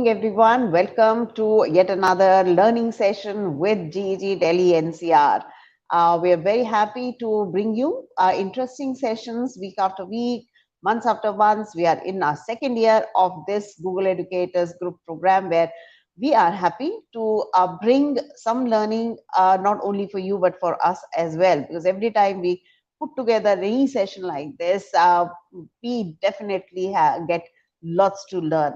everyone. Welcome to yet another learning session with GEG Delhi NCR. We are very happy to bring you interesting sessions week after week, months after months. We are in our second year of this Google Educators Group program where we are happy to bring some learning not only for you but for us as well, because every time we put together any session like this, we definitely get lots to learn.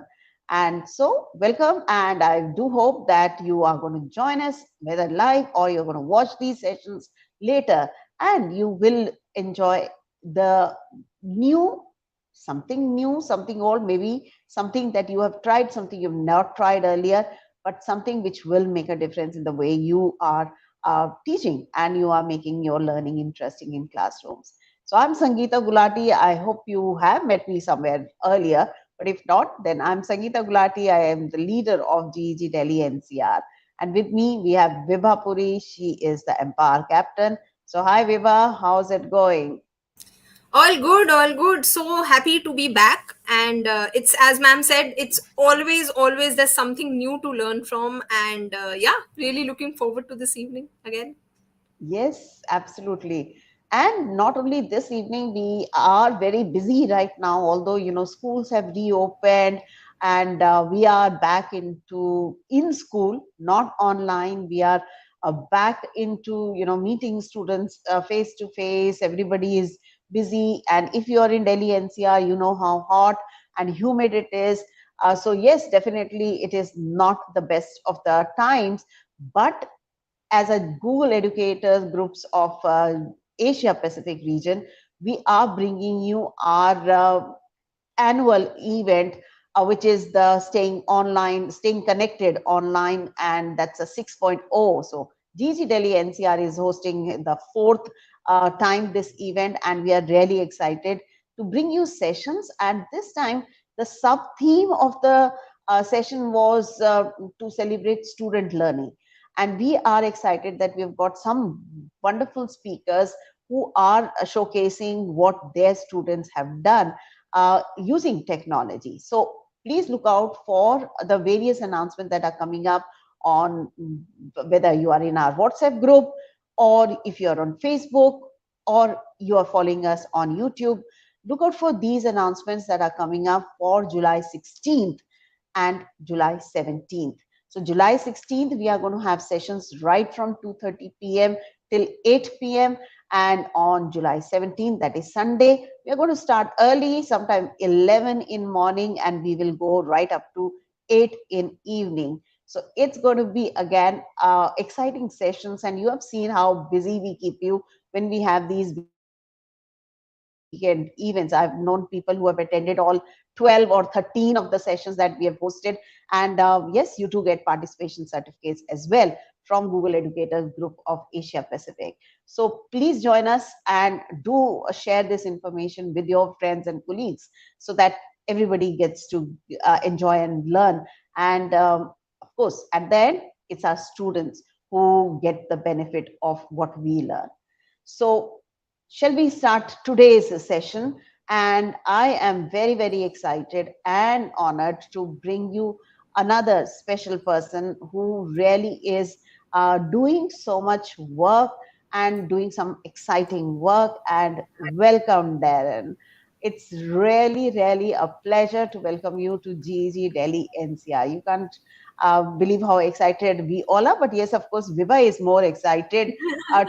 And so, welcome, and I do hope that you are going to join us, whether live or you're going to watch these sessions later, and you will enjoy the new, something old, maybe something that you have tried, something you've not tried earlier, but something which will make a difference in the way you are teaching and you are making your learning interesting in classrooms. So, I'm Sangeeta Gulati. I hope you have met me somewhere earlier. But if not, then I'm Sangeeta Gulati. I am the leader of GEG Delhi NCR. And with me, we have Vibha Puri. She is the Empower Captain. So, hi Vibha, how's it going? All good, all good. So happy to be back. And it's, as ma'am said, it's always there's something new to learn from. And yeah, really looking forward to this evening again. Yes, absolutely. And not only this evening, we are very busy right now, although, schools have reopened and we are back in school, not online. We are back into, meeting students face to face. Everybody is busy. And if you are in Delhi NCR, you know how hot and humid it is. So yes, definitely it is not the best of the times, but as a Google Educators groups of Asia Pacific region, we are bringing you our annual event, which is the staying online, staying connected online, and that's a 6.0. So GG Delhi NCR is hosting the fourth time this event, and we are really excited to bring you sessions. And this time, the sub theme of the session was to celebrate student learning. And we are excited that we've got some wonderful speakers who are showcasing what their students have done using technology. So please look out for the various announcements that are coming up on whether you are in our WhatsApp group or if you're on Facebook or you are following us on YouTube. Look out for these announcements that are coming up for July 16th and July 17th. So July 16th, we are going to have sessions right from 2:30 p.m. till 8 p.m. And on July 17th, that is Sunday, we are going to start early, sometime 11 in morning, and we will go right up to 8 in evening. So it's going to be, again, exciting sessions. And you have seen how busy we keep you when we have these weekend events. I've known people who have attended all 12 or 13 of the sessions that we have hosted. And yes, you do get participation certificates as well from Google Educators Group of Asia Pacific. So please join us and do share this information with your friends and colleagues so that everybody gets to enjoy and learn. And of course, at the end, it's our students who get the benefit of what we learn. So shall we start today's session? And I am very, very excited and honored to bring you another special person who really is doing so much work and doing some exciting work. And welcome, Daren. It's really, really a pleasure to welcome you to GEG Delhi NCR. You can't believe how excited we all are. But yes, of course, Vibha is more excited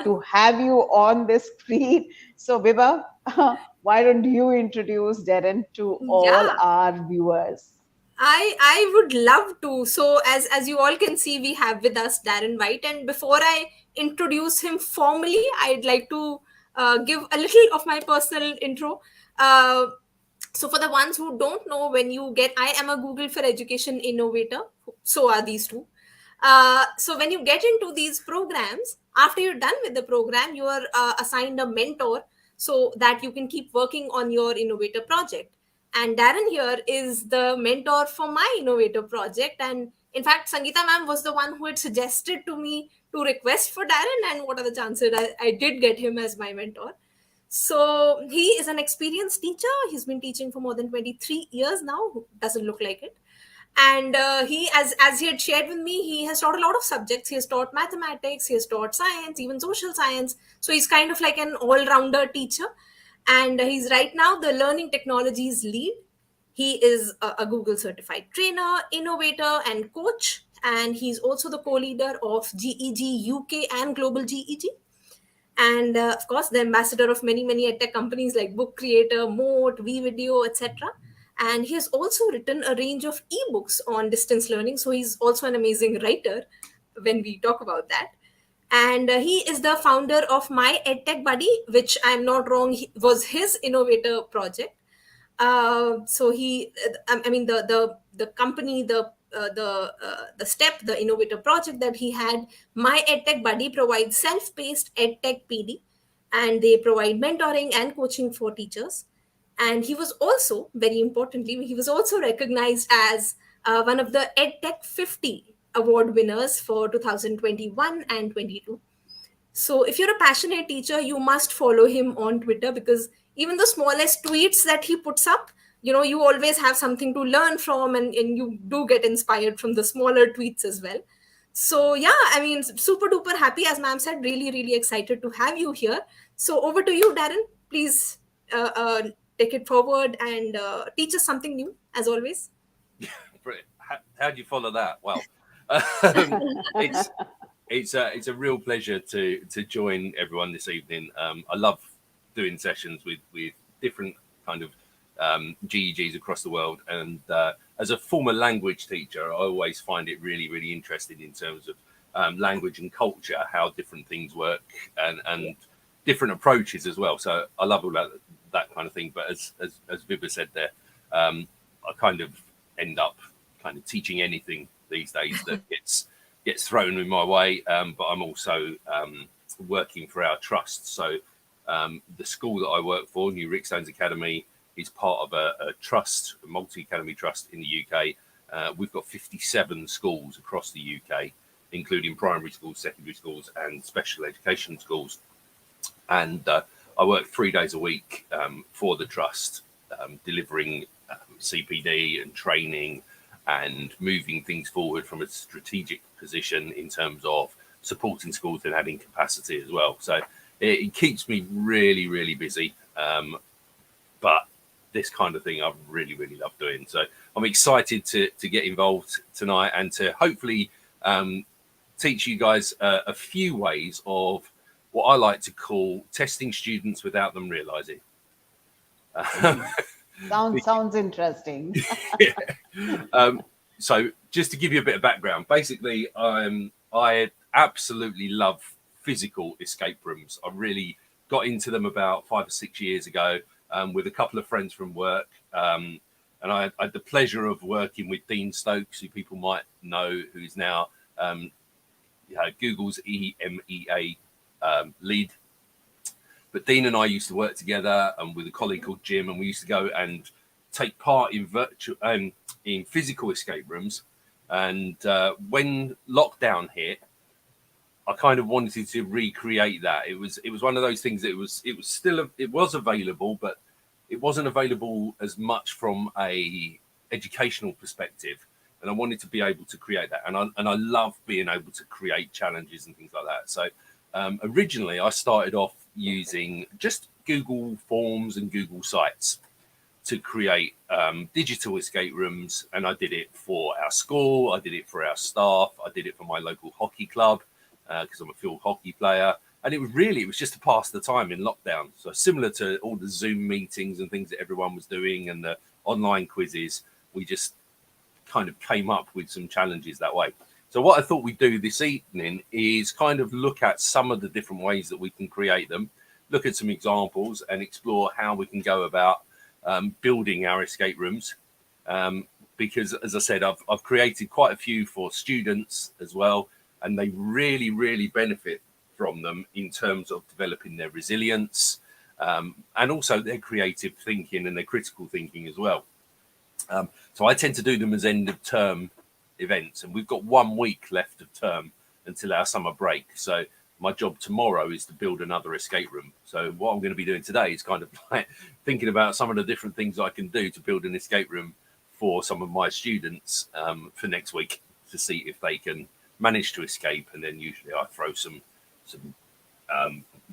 to have you on the screen. So, Vibha, why don't you introduce Darren to all Yeah, our viewers? I would love to. So as you all can see, we have with us Darren White. And before I introduce him formally, I'd like to give a little of my personal intro. Uh, so for the ones who don't know, when you get, I am a Google for Education innovator. So are these two. So when you get into these programs, after you're done with the program, you are assigned a mentor so that you can keep working on your innovator project. And Darren here is the mentor for my innovator project. And in fact, Sangeeta ma'am was the one who had suggested to me to request for Darren. And what are the chances I did get him as my mentor? So he is an experienced teacher. He's been teaching for more than 23 years now. Doesn't look like it. And he, as he had shared with me, he has taught a lot of subjects. He has taught mathematics, he has taught science, even social science. So he's kind of like an all-rounder teacher. And he's right now the learning technologies lead. He is a Google certified trainer, innovator, and coach. And he's also the co-leader of GEG UK and Global GEG. And of course, the ambassador of many edtech companies like Book Creator, Moat, vVideo, etc. And he has also written a range of ebooks on distance learning. So he's also an amazing writer when we talk about that. And he is the founder of Myedtechbuddy, which I'm not wrong, was his innovator project. So he, I mean, the company, the step, the innovator project that he had, My EdTech Buddy provides self-paced EdTech PD, and they provide mentoring and coaching for teachers. And he was also, very importantly, he was also recognized as one of the EdTech 50 award winners for 2021 and 22. So if you're a passionate teacher, you must follow him on Twitter, because even the smallest tweets that he puts up, you always have something to learn from, and you do get inspired from the smaller tweets as well. So yeah, I mean, super duper happy, as ma'am said, really, really excited to have you here. So over to you, Darren. Please take it forward and teach us something new, as always. Brilliant. How do you follow that? Well, it's a real pleasure to join everyone this evening. I love doing sessions with different kind of GEGs across the world, and as a former language teacher, I always find it really, really interesting in terms of language and culture, how different things work, and different approaches as well. So I love all that kind of thing. But as Vibha said there, I kind of end up kind of teaching anything these days that gets thrown in my way. But I'm also working for our trust. So the school that I work for, New Rickstones Academy, is part of a trust, a multi-academy trust in the UK. We've got 57 schools across the UK, including primary schools, secondary schools, and special education schools. And I work 3 days a week for the trust, delivering CPD and training and moving things forward from a strategic position in terms of supporting schools and adding capacity as well. So it keeps me really, really busy. But this kind of thing I really, really love doing. So I'm excited to get involved tonight and to hopefully teach you guys a few ways of what I like to call testing students without them realizing. Sounds interesting. Yeah. So just to give you a bit of background, basically, I absolutely love physical escape rooms. I really got into them about 5 or 6 years ago with a couple of friends from work. And I had the pleasure of working with Dean Stokes, who people might know, who's now Google's EMEA lead. But Dean and I used to work together and with a colleague called Jim, and we used to go and take part in in physical escape rooms. And when lockdown hit, I kind of wanted to recreate that. It was one of those things that it was available, but it wasn't available as much from a educational perspective. And I wanted to be able to create that. And I love being able to create challenges and things like that. So originally I started off using just Google Forms and Google Sites to create digital escape rooms. And I did it for our school, I did it for our staff, I did it for my local hockey club, because I'm a field hockey player. And it was just to pass the time in lockdown. So similar to all the Zoom meetings and things that everyone was doing and the online quizzes, we just kind of came up with some challenges that way. So what I thought we'd do this evening is kind of look at some of the different ways that we can create them, look at some examples and explore how we can go about building our escape rooms. Because as I said, I've created quite a few for students as well, and they really, really benefit from them in terms of developing their resilience and also their creative thinking and their critical thinking as well. So I tend to do them as end of term events, and we've got 1 week left of term until our summer break. So my job tomorrow is to build another escape room. So what I'm going to be doing today is kind of like thinking about some of the different things I can do to build an escape room for some of my students for next week to see if they can manage to escape, and then usually I throw some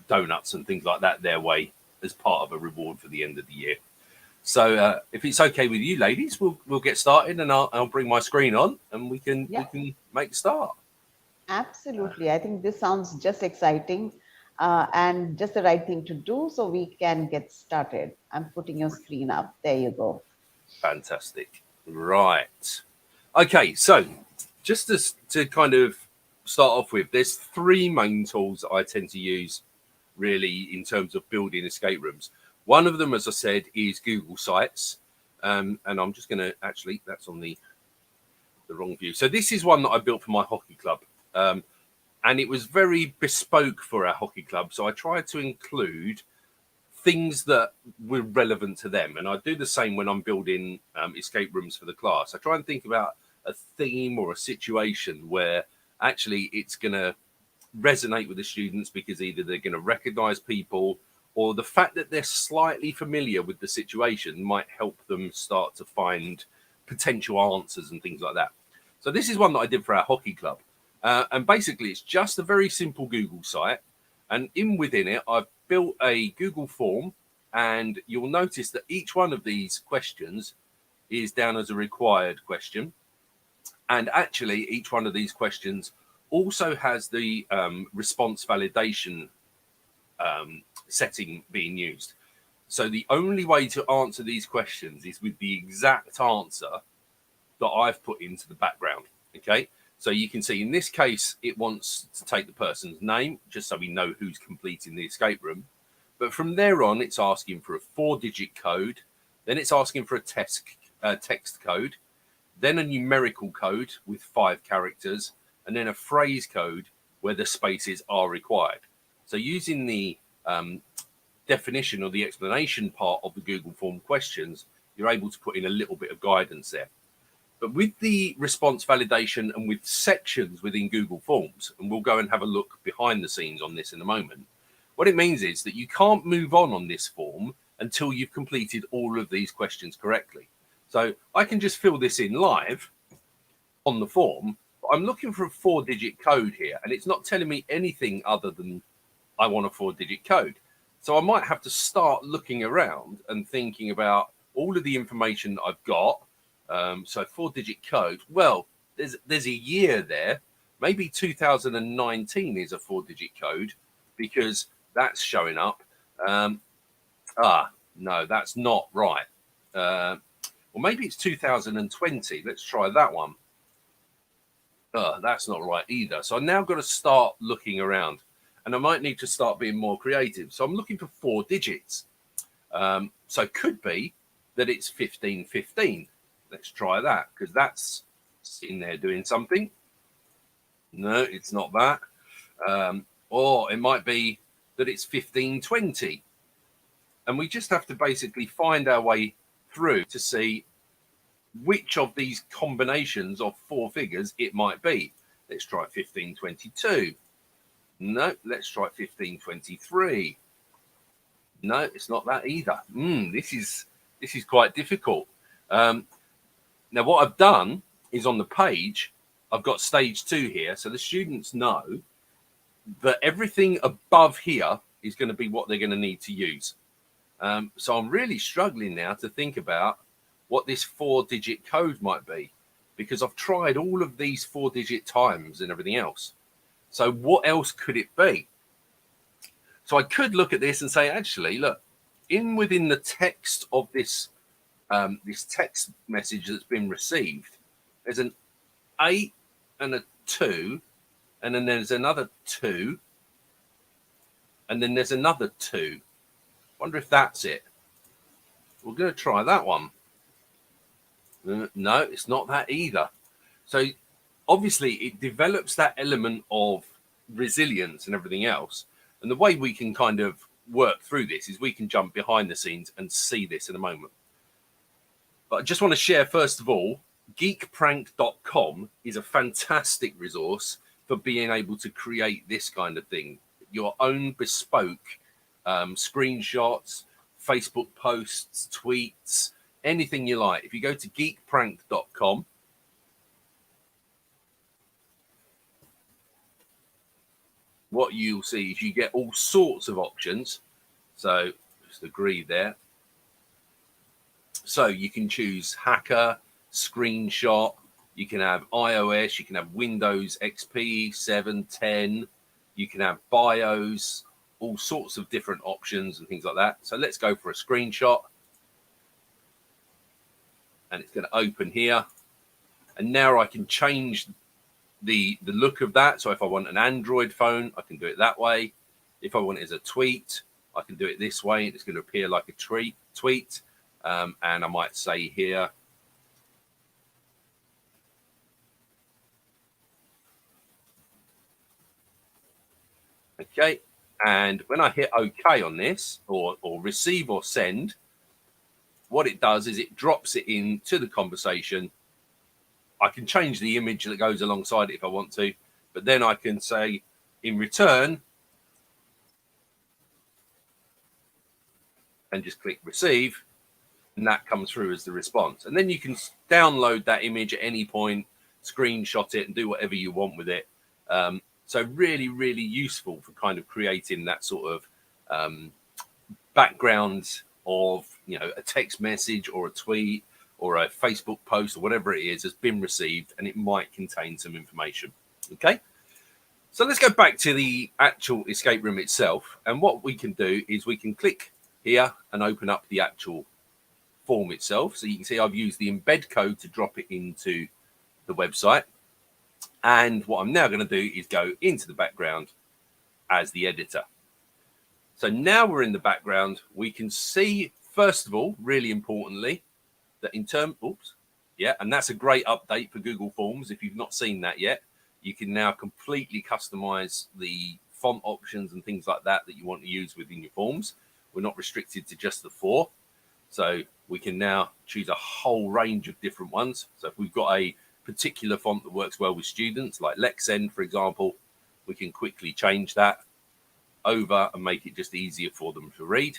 donuts and things like that their way as part of a reward for the end of the year. So if it's okay with you ladies, we'll get started, and I'll bring my screen on and we can make a start. Absolutely. I think this sounds just exciting and just the right thing to do, so we can get started. I'm putting your screen up. There you go. Fantastic. Right. Okay, so just to kind of start off with, there's three main tools that I tend to use really in terms of building escape rooms. One of them, as I said, is Google Sites. And I'm just going to actually, that's on the wrong view. So this is one that I built for my hockey club. And it was very bespoke for our hockey club. So I tried to include things that were relevant to them. And I do the same when I'm building escape rooms for the class. I try and think about a theme or a situation where actually it's going to resonate with the students, because either they're going to recognize people, or the fact that they're slightly familiar with the situation might help them start to find potential answers and things like that. So this is one that I did for our hockey club. And basically, it's just a very simple Google site. And within it, I've built a Google form. And you'll notice that each one of these questions is down as a required question. And actually, each one of these questions also has the response validation setting being used. So the only way to answer these questions is with the exact answer that I've put into the background. Okay, so you can see in this case, it wants to take the person's name, just so we know who's completing the escape room. But from there on, it's asking for a 4-digit code. Then it's asking for a text code, then a numerical code with 5 characters, and then a phrase code where the spaces are required. So using the definition or the explanation part of the Google form questions, you're able to put in a little bit of guidance there. But with the response validation and with sections within Google Forms, and we'll go and have a look behind the scenes on this in a moment, what it means is that you can't move on this form until you've completed all of these questions correctly. So I can just fill this in live on the form, but I'm looking for a 4-digit code here, and it's not telling me anything other than I want a 4-digit code. So I might have to start looking around and thinking about all of the information that I've got. So 4-digit code, well, there's a year there. Maybe 2019 is a 4-digit code, because that's showing up. No, that's not right. Or maybe it's 2020. Let's try that one. That's not right either. So I've now got to start looking around, and I might need to start being more creative. So I'm looking for 4 digits. So it could be that it's 1515. Let's try that, because that's sitting there doing something. No, it's not that. Or it might be that it's 1520. And we just have to basically find our way through to see which of these combinations of 4 figures it might be. Let's try 1522. No, let's try 1523. No, it's not that either. This is quite difficult. Now, what I've done is on the page, I've got stage 2 here. So the students know that everything above here is going to be what they're going to need to use. So I'm really struggling now to think about what this 4-digit code might be, because I've tried all of these 4-digit times and everything else. So what else could it be? So I could look at this and say, actually, look, within the text of this text message that's been received, there's an 8 and a 2, and then there's another 2, and then there's another 2. Wonder if that's it. We're going to try that one. No, it's not that either. So obviously it develops that element of resilience and everything else. And the way we can kind of work through this is we can jump behind the scenes and see this in a moment. But I just want to share, first of all, geekprank.com is a fantastic resource for being able to create this kind of thing. Your own bespoke screenshots, Facebook posts, tweets, anything you like. If you go to geekprank.com, what you'll see is you get all sorts of options. So just agree there. So you can choose hacker, screenshot, you can have iOS, you can have Windows XP, 7, 10, you can have BIOS, all sorts of different options and things like that. So let's go for a screenshot. And it's going to open here. And now I can change the look of that. So if I want an Android phone, I can do it that way. If I want it as a tweet, I can do it this way. It's going to appear like a tweet. And I might say here, okay. And when I hit OK on this, or receive or send, what it does is it drops it into the conversation. I can change the image that goes alongside it if I want to, but then I can say in return and just click receive, and that comes through as the response. And then you can download that image at any point, screenshot it, and do whatever you want with it. So really, really useful for kind of creating that sort of background of, you know, a text message or a tweet or a Facebook post or whatever it is has been received, and it might contain some information. Okay. So let's go back to the actual escape room itself. And what we can do is we can click here and open up the actual form itself. So you can see I've used the embed code to drop it into the website. And what I'm now going to do is go into the background as the editor. So now we're in the background. We can see, first of all, really importantly, that in terms, and that's a great update for Google Forms. If you've not seen that yet, you can now completely customize the font options and things like that you want to use within your forms. We're not restricted to just the 4. So we can now choose a whole range of different ones. So if we've got a particular font that works well with students, like Lexend, for example, we can quickly change that over and make it just easier for them to read.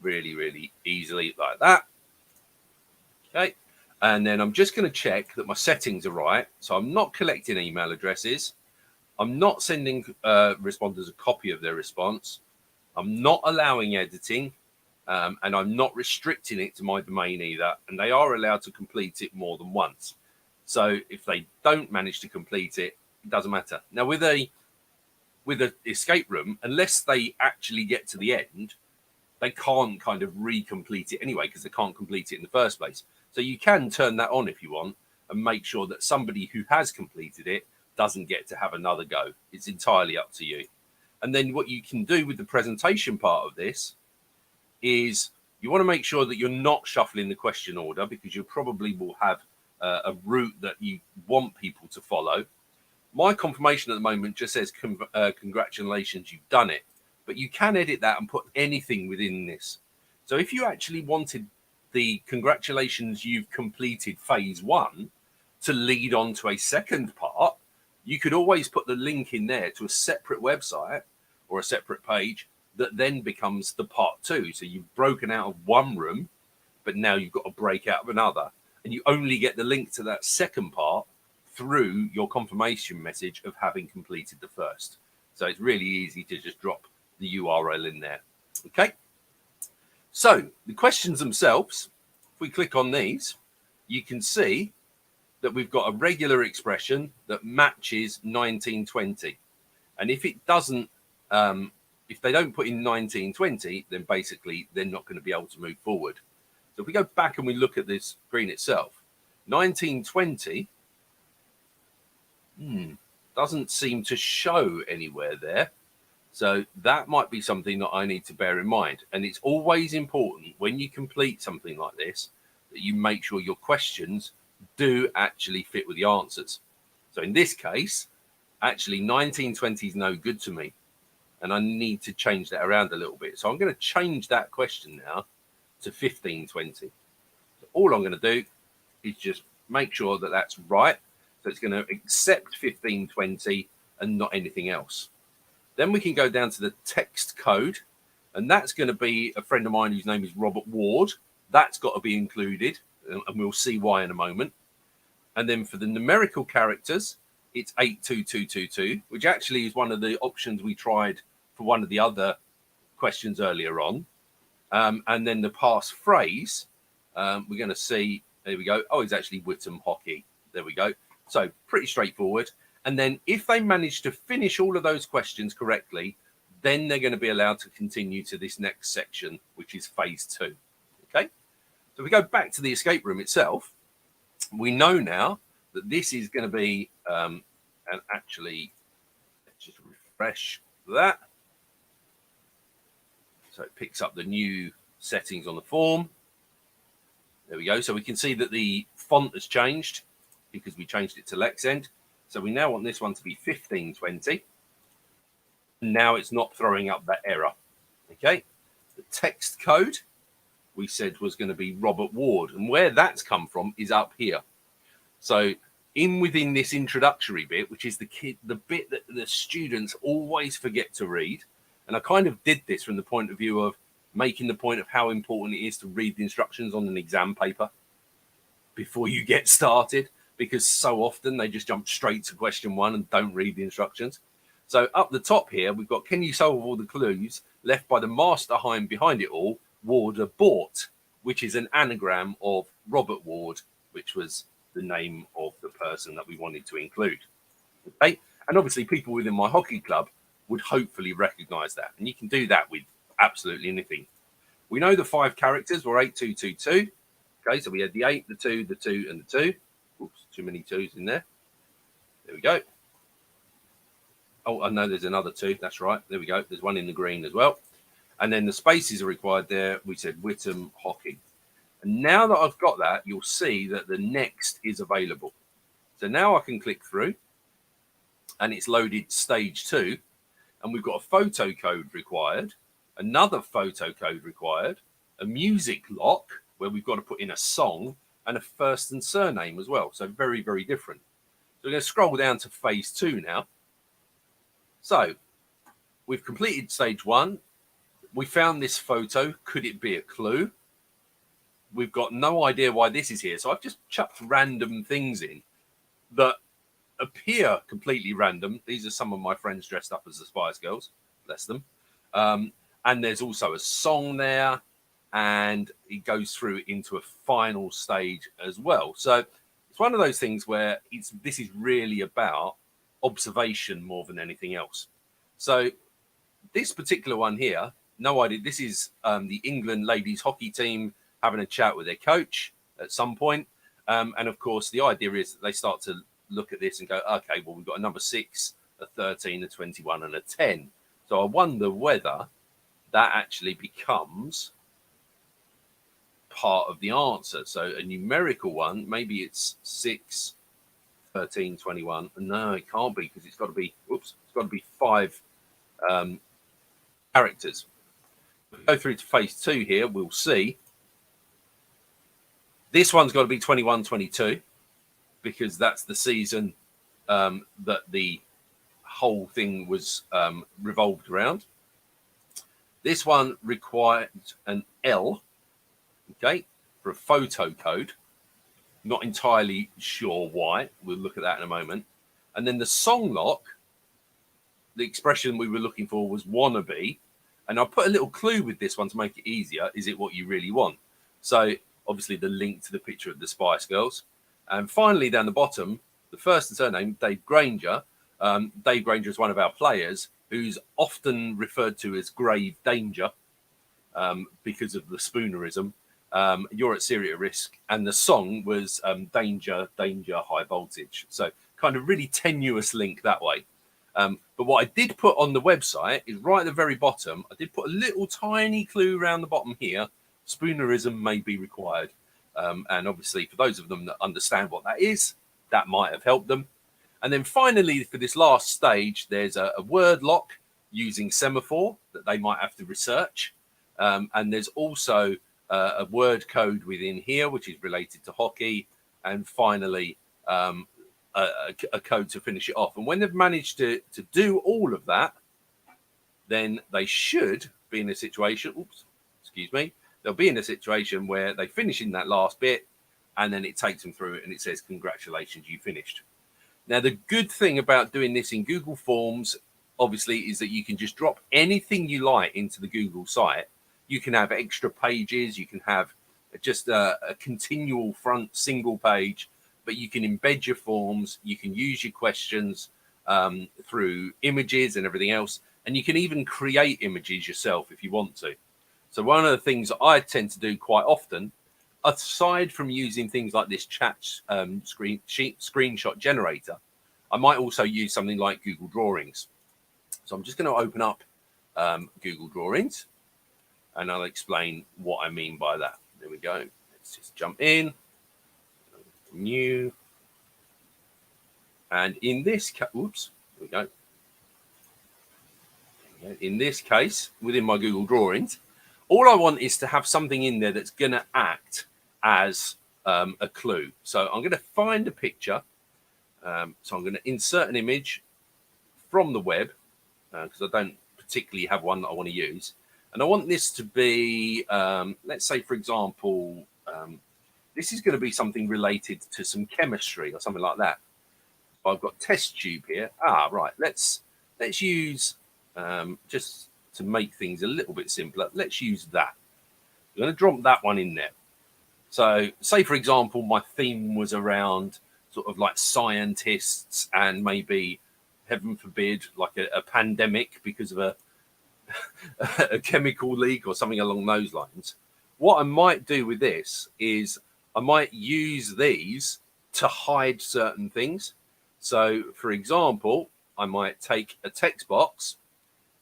Really, really easily like that. Okay. And then I'm just going to check that my settings are right. So I'm not collecting email addresses. I'm not sending responders a copy of their response. I'm not allowing editing. And I'm not restricting it to my domain either. And they are allowed to complete it more than once. So if they don't manage to complete it, it doesn't matter. Now with an escape room, unless they actually get to the end, they can't kind of recomplete it anyway, because they can't complete it in the first place. So you can turn that on if you want and make sure that somebody who has completed it doesn't get to have another go. It's entirely up to you. And then what you can do with the presentation part of this is you want to make sure that you're not shuffling the question order, because you probably will have a route that you want people to follow. My confirmation at the moment just says congratulations, you've done it. But you can edit that and put anything within this. So if you actually wanted the congratulations, you've completed phase 1 to lead on to a second part, you could always put the link in there to a separate website or a separate page that then becomes the part 2. So you've broken out of one room, but now you've got to break out of another. And you only get the link to that second part through your confirmation message of having completed the first. So it's really easy to just drop the URL in there. Okay. So the questions themselves, if we click on these, you can see that we've got a regular expression that matches 1920. And if it doesn't, if they don't put in 1920, then basically they're not going to be able to move forward. So if we go back and we look at this screen itself, 1920 doesn't seem to show anywhere there. So that might be something that I need to bear in mind. And it's always important when you complete something like this that you make sure your questions do actually fit with the answers. So in this case, actually 1920 is no good to me. And I need to change that around a little bit. So I'm going to change that question now to 1520. So all I'm going to do is just make sure that that's right. So it's going to accept 1520 and not anything else. Then we can go down to the text code, and that's going to be a friend of mine whose name is Robert Ward. That's got to be included, and we'll see why in a moment. And then for the numerical characters, it's 82222, which actually is one of the options we tried for one of the other questions earlier on. And then the passphrase, we're going to see, there we go. Oh, it's actually Witham hockey. There we go. So pretty straightforward. And then if they manage to finish all of those questions correctly, then they're going to be allowed to continue to this next section, which is phase 2. Okay. So if we go back to the escape room itself, we know now that this is going to be, and actually, let's just refresh that. So it picks up the new settings on the form. There we go. So we can see that the font has changed because we changed it to Lexend. So we now want this one to be 1520. Now it's not throwing up that error. Okay. The text code we said was going to be Robert Ward. And where that's come from is up here. So within this introductory bit, which is the bit that the students always forget to read. And I kind of did this from the point of view of making the point of how important it is to read the instructions on an exam paper before you get started, because so often they just jump straight to question 1 and don't read the instructions. So up the top here, we've got, can you solve all the clues left by the mastermind behind it all, Warder Bort, which is an anagram of Robert Ward, which was the name of the person that we wanted to include. Okay? And obviously people within my hockey club would hopefully recognize that. And you can do that with absolutely anything. We know the 5 characters were 8222. Okay, so we had the 8, the 2, the 2, and the 2. Oops, too many 2s in there. There we go. Oh, I know there's another 2. That's right. There we go. There's one in the green as well. And then the spaces are required there. We said Witham hockey. And now that I've got that, you'll see that the next is available. So now I can click through and it's loaded stage 2. And we've got a photo code required, another photo code required, a music lock where we've got to put in a song, and a first and surname as well. So very, very different. So we're going to scroll down to phase 2 now. So we've completed stage 1. We found this photo. Could it be a clue? We've got no idea why this is here. So I've just chucked random things in that appear completely random. These are some of my friends dressed up as the Spice Girls. Bless them. And there's also a song there. And it goes through into a final stage as well. So it's one of those things where this is really about observation more than anything else. So this particular one here, no idea. This is the England ladies hockey team having a chat with their coach at some point. And of course, the idea is that they start to look at this and go, okay, well, we've got a number 6, a 13, a 21, and a 10. So I wonder whether that actually becomes part of the answer. So a numerical one, maybe it's 6, 13, 21. No, it can't be, because it's got to be, it's got to be 5 characters. If we go through to phase 2 here, we'll see. This one's got to be 21, 22, because that's the season that the whole thing was revolved around. This one required an L, okay, for a photo code. Not entirely sure why. We'll look at that in a moment. And then the song lock, the expression we were looking for was wannabe. And I'll put a little clue with this one to make it easier. Is it what you really want? So obviously the link to the picture of the Spice Girls. And finally, down the bottom, the first and surname, Dave Granger. Dave Granger is one of our players who's often referred to as grave danger because of the spoonerism. You're at serious risk. And the song was Danger, Danger, High Voltage. So kind of really tenuous link that way. But what I did put on the website is right at the very bottom. I did put a little tiny clue around the bottom here. Spoonerism may be required. And obviously, for those of them that understand what that is, that might have helped them. And then finally, for this last stage, there's a word lock using semaphore that they might have to research. And there's also a word code within here, which is related to hockey. And finally, a code to finish it off. And when they've managed to do all of that, then they should be in a situation, they'll be in a situation where they finish in that last bit, and then it takes them through it and it says, congratulations, you finished. Now, the good thing about doing this in Google Forms, obviously, is that you can just drop anything you like into the Google site. You can have extra pages, you can have just a continual front single page, but you can embed your forms, you can use your questions through images and everything else, and you can even create images yourself if you want to. So one of the things that I tend to do quite often, aside from using things like this chat screenshot generator, I might also use something like Google Drawings. So I'm just going to open up Google Drawings, and I'll explain what I mean by that. There we go. Let's just jump in. New. And in this case, whoops, there we go. In this case, within my Google Drawings, all I want is to have something in there that's going to act as a clue. So I'm going to find a picture. So I'm going to insert an image from the web, because I don't particularly have one that I want to use. And I want this to be, let's say, for example, this is going to be something related to some chemistry or something like that. So I've got test tube here. Right. Let's use, just to make things a little bit simpler, let's use that. I'm going to drop that one in there. So say, for example, my theme was around sort of like scientists and maybe, heaven forbid, like a pandemic because of a chemical leak or something along those lines. What I might do with this is I might use these to hide certain things. So, for example, I might take a text box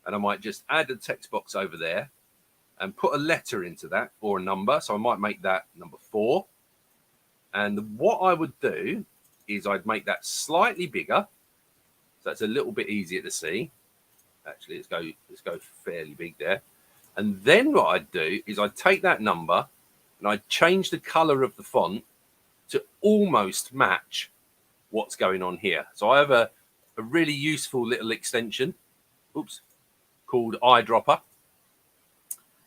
and I might just add a text box over there and put a letter into that or a number. So I might make that number 4. And what I would do is I'd make that slightly bigger. So it's a little bit easier to see. Actually, let's go fairly big there. And then what I'd do is I'd take that number and I'd change the color of the font to almost match what's going on here. So I have a really useful little extension, called Eyedropper,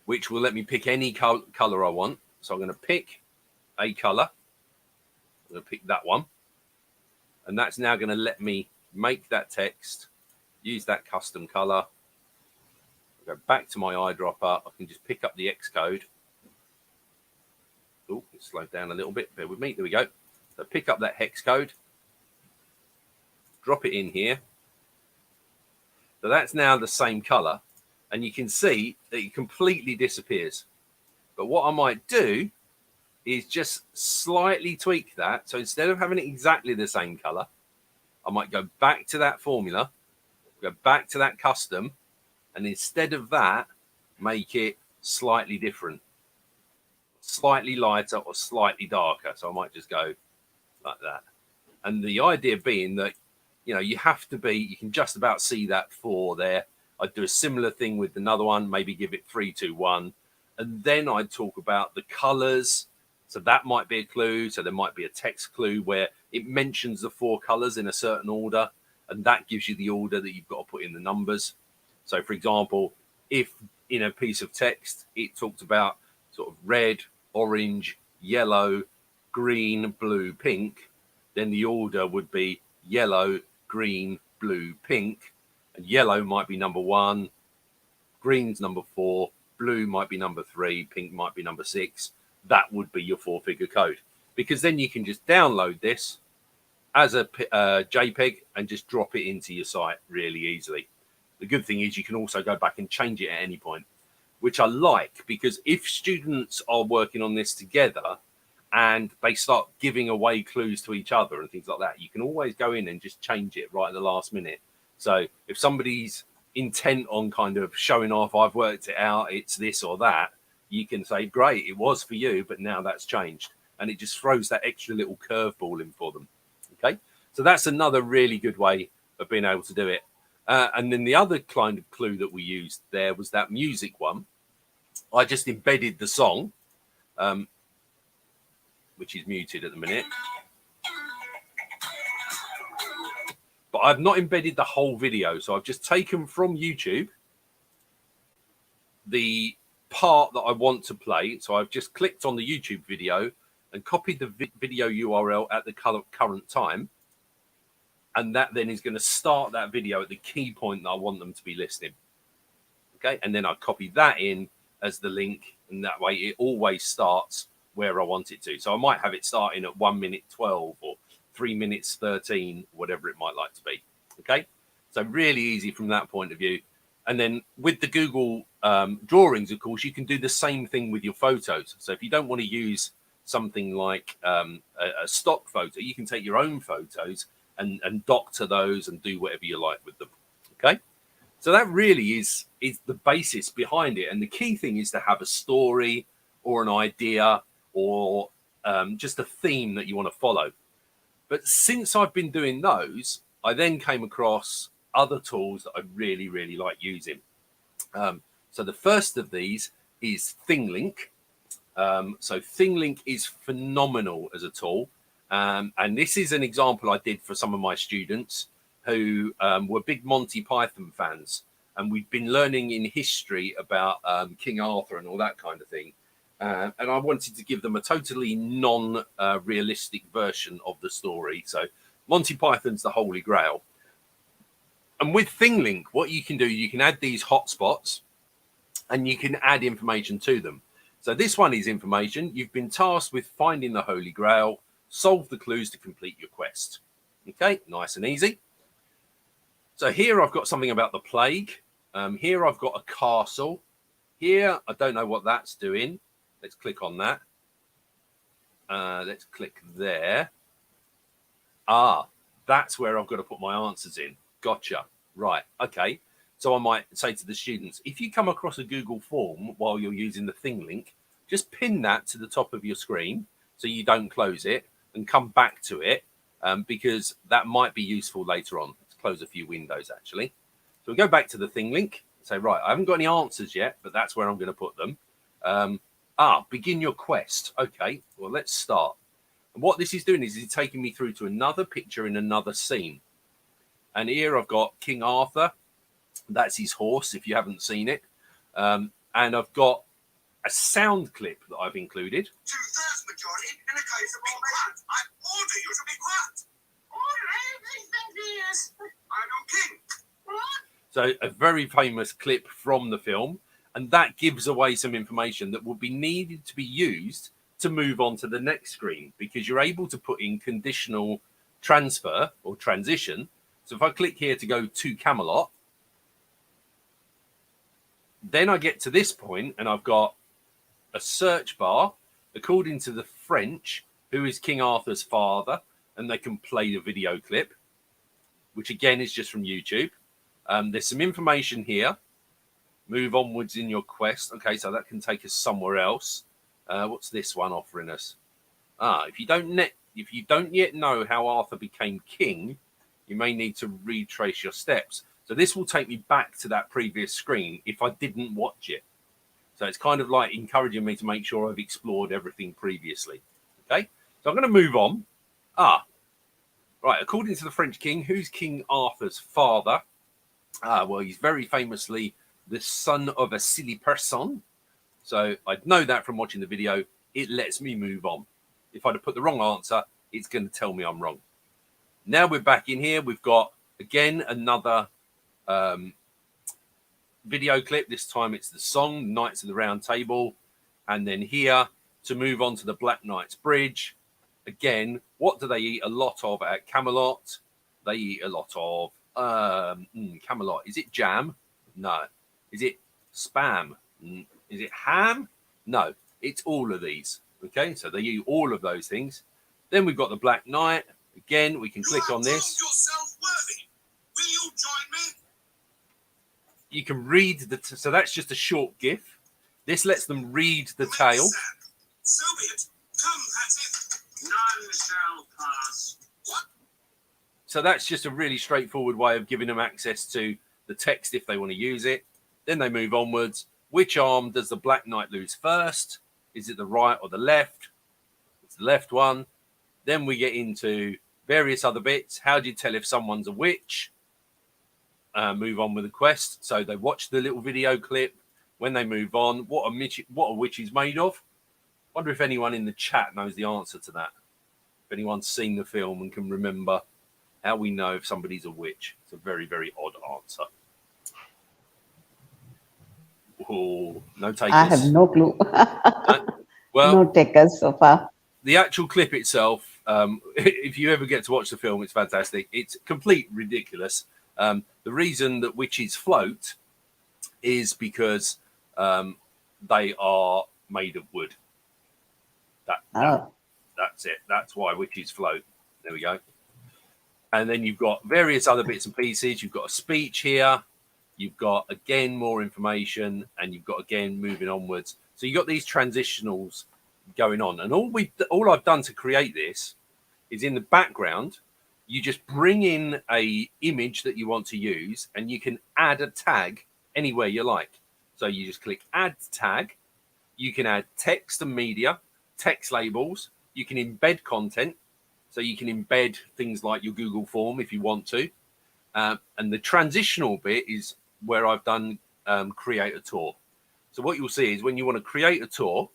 which will let me pick any color I want. So I'm going to pick a color. I'm going to pick that one. And that's now going to let me make that text, use that custom color. Go back to my eyedropper. I can just pick up the X code. Oh, it slowed down a little bit. Bear with me. There we go. So pick up that hex code, drop it in here. So that's now the same color, and you can see that it completely disappears. But what I might do is just slightly tweak that. So instead of having it exactly the same color, I might go back to that formula, go back to that custom, and instead of that, make it slightly different, slightly lighter or slightly darker. So I might just go like that. And the idea being that, you know, you have to be, you can just about see that 4 there. I'd do a similar thing with another one, maybe give it 3, 2, 1. And then I'd talk about the colors. So that might be a clue. So there might be a text clue where it mentions the 4 colors in a certain order. And that gives you the order that you've got to put in the numbers. So, for example, if in a piece of text, it talked about sort of red, orange, yellow, green, blue, pink, then the order would be yellow, green, blue, pink. And yellow might be number 1, green's number 4, blue might be number 3, pink might be number 6. That would be your 4-figure code. Because then you can just download this as a JPEG and just drop it into your site really easily. The good thing is you can also go back and change it at any point, which I like, because if students are working on this together and they start giving away clues to each other and things like that, you can always go in and just change it right at the last minute. So if somebody's intent on kind of showing off, I've worked it out, it's this or that, you can say, great, it was for you, but now that's changed. And it just throws that extra little curveball in for them. Okay, so that's another really good way of being able to do it. And then the other kind of clue that we used there was that music one. I just embedded the song, which is muted at the minute. But I've not embedded the whole video. So I've just taken from YouTube the part that I want to play. So I've just clicked on the YouTube video and copied the video URL at the current time. And that then is going to start that video at the key point that I want them to be listening. Okay, and then I copy that in as the link, and that way it always starts where I want it to. So I might have it starting at 1 minute 12 or 3 minutes 13, whatever it might like to be. Okay, so really easy from that point of view. And then with the Google drawings, of course, you can do the same thing with your photos. So if you don't want to use something like a stock photo, you can take your own photos and doctor those and do whatever you like with them. Okay, so that really is the basis behind it. And the key thing is to have a story or an idea or just a theme that you want to follow. But since I've been doing those, I then came across other tools that I really, really like using. So the first of these is ThingLink. So ThingLink is phenomenal as a tool. And this is an example I did for some of my students who were big Monty Python fans. And we've been learning in history about King Arthur and all that kind of thing. And I wanted to give them a totally non-realistic version of the story. So Monty Python's the Holy Grail. And with ThingLink, what you can do, you can add these hotspots and you can add information to them. So this one is information. You've been tasked with finding the Holy Grail, solve the clues to complete your quest. Okay, nice and easy. So here I've got something about the plague. Here I've got a castle. Here, I don't know what that's doing. Let's click on that. Let's click there. That's where I've got to put my answers in. Gotcha. Right. Okay. So I might say to the students, if you come across a Google form while you're using the ThingLink, just pin that to the top of your screen so you don't close it and come back to it because that might be useful later on. Let's close a few windows actually. So we go back to the ThingLink and say, right, I haven't got any answers yet, but that's where I'm going to put them. Begin your quest. Okay, well, let's start. And what this is doing is it's taking me through to another picture in another scene. And here I've got King Arthur. That's his horse, if you haven't seen it. And I've got a sound clip that I've included. 2/3 majority in the case of all measures. I order you to be quiet. Order everything, please. I'm your king. What? So a very famous clip from the film. And that gives away some information that will be needed to be used to move on to the next screen because you're able to put in conditional transfer or transition. So if I click here to go to Camelot, then I get to this point and I've got a search bar according to the French, who is King Arthur's father, and they can play the video clip, which again is just from YouTube. There's some information here. Move onwards in your quest. Okay, so that can take us somewhere else. What's this one offering us? If you don't yet know how Arthur became king, you may need to retrace your steps. So this will take me back to that previous screen if I didn't watch it. So it's kind of like encouraging me to make sure I've explored everything previously. Okay, so I'm going to move on. Right, according to the French king, who's King Arthur's father? Well, he's very famously the son of a silly person. So I'd know that from watching the video. It lets me move on. If I'd have put the wrong answer, it's going to tell me I'm wrong. Now we're back in here. We've got, again, another video clip. This time it's the song, Knights of the Round Table. And then here, to move on to the Black Knight's Bridge. Again, what do they eat a lot of at Camelot? They eat a lot of Camelot. Is it jam? No. Is it spam? Is it ham? No, it's all of these. Okay, so they eat all of those things. Then we've got the Black Knight. Again, we can click on this. Yourself worthy. Will you join me? You can read so that's just a short GIF. This lets them read the tale. So be it. Come at it. None shall pass. What? So that's just a really straightforward way of giving them access to the text if they want to use it. Then they move onwards. Which arm does the Black Knight lose first? Is it the right or the left? It's the left one. Then we get into various other bits. How do you tell if someone's a witch? Move on with the quest. So they watch the little video clip. when they move on, what a witch is made of. Wonder if anyone in the chat knows the answer to that. If anyone's seen the film and can remember how we know if somebody's a witch. It's a very, very odd answer. Oh, no takers. I have no clue. No? Well, no takers so far. The actual clip itself, if you ever get to watch the film, it's fantastic. It's complete ridiculous. The reason that witches float is because they are made of wood. That's it. That's why witches float. There we go. And then you've got various other bits and pieces. You've got a speech here. You've got, again, more information. And you've got, again, moving onwards. So you've got these transitionals going on. And all I've done to create this is in the background, you just bring in a image that you want to use, and you can add a tag anywhere you like. So you just click Add Tag. You can add text and media, text labels. You can embed content. So you can embed things like your Google form if you want to. And the transitional bit is where I've done create a tour. So what you'll see is when you want to create a tour,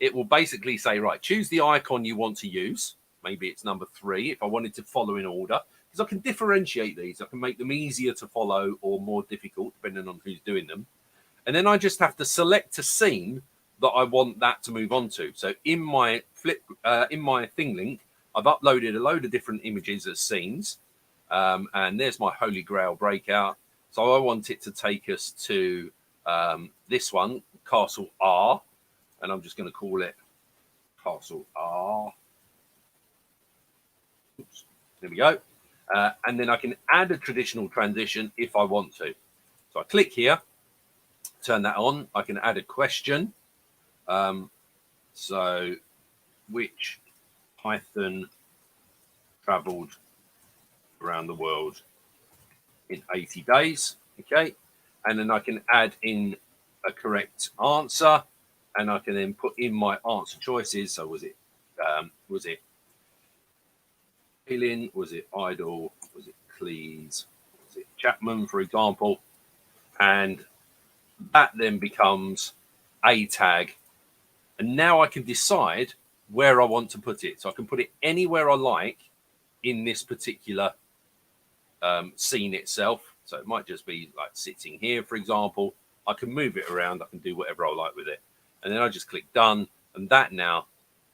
it will basically say, right, choose the icon you want to use. Maybe it's number 3 if I wanted to follow in order, because I can differentiate these. I can make them easier to follow or more difficult, depending on who's doing them. And then I just have to select a scene that I want that to move on to. So in my thing link, I've uploaded a load of different images as scenes. And there's my Holy Grail breakout. So I want it to take us to this one, Castle R. And I'm just going to call it Castle R. Oops, there we go. And then I can add a traditional transition if I want to. So I click here, turn that on. I can add a question. So which Python traveled around the world in 80 days? Okay. And then I can add in a correct answer. And I can then put in my answer choices. So was it Alien? Was it Idle? Was it Cleese? Was it Chapman, for example? And that then becomes a tag. And now I can decide where I want to put it. So I can put it anywhere I like in this particular scene itself. So it might just be like sitting here, for example. I can move it around. I can do whatever I like with it. And then I just click done. And that now